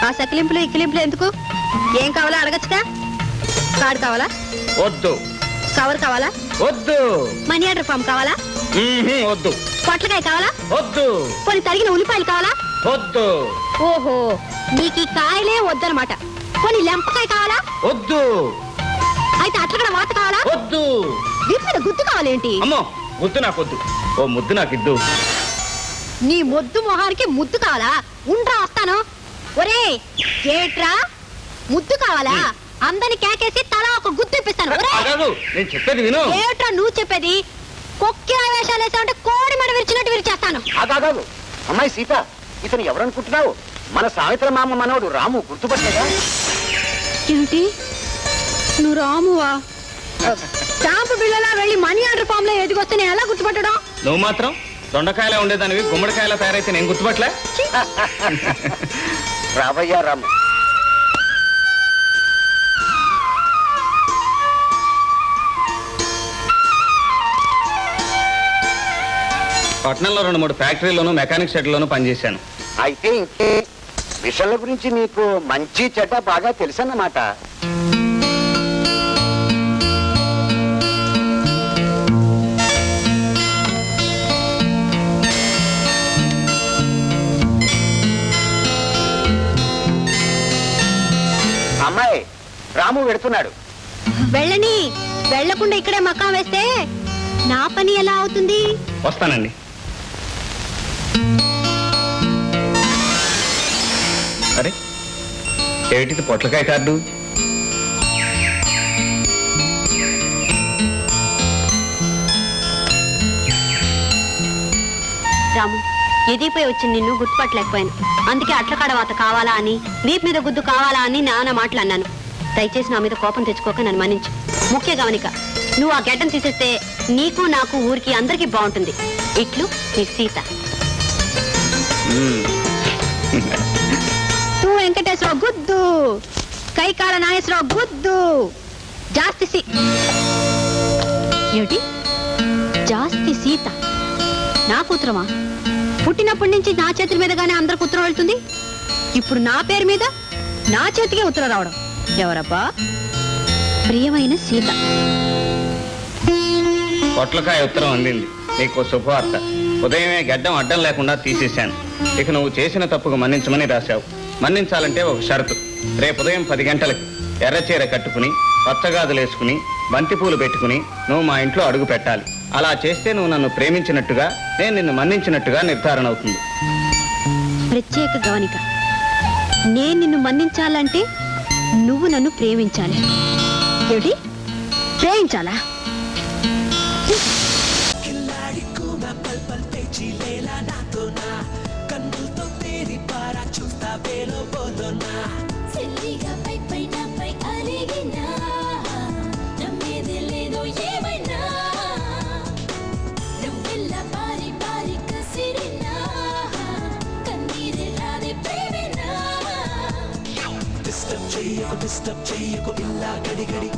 ఆ సకిలింపులు ఇక్కిలింపులు ఎందుకు? ఏం కావాలా అడగచ్చుగా? కార్డు కావాలా? వద్దు. కవర్ కావాలా? వద్దు. మనీ ఆర్డర్ ఫామ్ కావాలా? వద్దు. పొట్లకాయ కావాలా? వద్దు. కొన్ని తరిగిన ఉల్లిపాయలు కావాలా? వద్దు. ఓహో, మీకు ఈ కాయలే వద్దనమాట. కొన్ని లెంపకాయ కావాలా? వద్దు. అయితే అట్లా వాత కావాలా? వద్దు. వీటి మీద గుర్తు కావాలేంటి? అమ్మో, ముద్దు నాకు వద్దు. ఓ ముద్దు నాకు ఇద్దు. నీ మొద్దు మొహానికి ముద్దు కావాలా? ఉండ్రా వస్తాను. ఒరే ఏట్రా, ముద్దు కావాలా? అందరిని కేకేసి తలా ఒక గుర్తు ఇప్పిస్తాను. నేను చెప్పేది విను. ఏట్రా నువ్వు చెప్పేది? కొక్కిన వేషాలు వేసామంటే కోడి మెడ విరిచినట్టు విరిచేస్తాను. ఆగాగాగు. అమ్మాయి సీత, ఇతను ఎవరనుకుంటున్నావు? మన సావిత్ర మామ మనవడు రాము. గుర్తుపట్టలేదా? ఏమిటి, నువ్వు రామువా? స్టాంపు బిళ్ళలా వెళ్ళి మనీ ఆర్డర్ ఫామ్ లో ఎదిగొస్తే నేను ఎలా గుర్తుపట్టడం? నువ్వు మాత్రం దొండకాయలా ఉండేదానివి గుమ్మడికాయలా తయారైతే నేను గుర్తుపట్టలే. రావయ్యా రాము. పట్నంలో 2-3 ఫ్యాక్టరీలోను మెకానిక్ షెడ్లోను పనిచేశాను. అయితే ఇంకే విషయాల గురించి నీకు మంచి చెడ్డ బాగా తెలుసన్నమాట. అమ్మాయి, రాము వెడుతున్నాడు. వెళ్ళని, వెళ్ళకుండా ఇక్కడే మకాం వేస్తే నా పని ఎలా అవుతుంది? వస్తానండి. అరే ఏమిటిది పొట్లకాయ కార్డు? రాము, ఎదిగిపోయి వచ్చి నిన్ను గుర్తుపట్టలేకపోయాను. అందుకే అట్లకాడ వాత కావాలా అని, వీపు మీద గుద్దు కావాలా అని నాన్న మాటలు అన్నాను. దయచేసి నా మీద కోపం తెచ్చుకోక నన్ను మన్నించు. ముఖ్య గమనిక, నువ్వు ఆ గడ్డం తీసేస్తే నీకు నాకు ఊరికి అందరికీ బాగుంటుంది. ఇట్లు నీ సీత. తూ వెంకటేశ్వరరావు గుద్దు, కైకాల నాగేశ్వరరావు గుద్దు. జాస్తి ఏమిటి, జాస్తి సీత నా కూతురమా? పుట్టినప్పటి నుంచి నా చేతుల మీదగానే అందరికి ఉత్తరం వెళ్తుంది. ఇప్పుడు నా పేరు మీద నా చేతికే ఉత్తరం రావడం ఎవరబ్బా? ప్రియమైన సీత. పొట్లకాయ ఉత్తరం అందింది. నీకు శుభవార్త. ఉదయమే గడ్డం అడ్డం లేకుండా తీసేశాను. ఇక నువ్వు చేసిన తప్పుకు మన్నించమని రాశావు. మన్నించాలంటే ఒక షరతు. రేపు ఉదయం 10 గంటలకి ఎర్రచీర కట్టుకుని, పచ్చగాదులు వేసుకుని, బంతిపూలు పెట్టుకుని నువ్వు మా ఇంట్లో అడుగు పెట్టాలి. అలా చేస్తే నువ్వు నన్ను ప్రేమించినట్టుగా, నేను నిన్ను మన్నించినట్టుగా నిర్ధారణ అవుతుంది. ప్రత్యేక గమనిక, నేను నిన్ను మన్నించాలంటే నువ్వు నన్ను ప్రేమించాలి. ఏమిటి, ప్రేమించాలా? డిస్టర్బ్ చెయ్యకు ఇల్లా గడి గడి.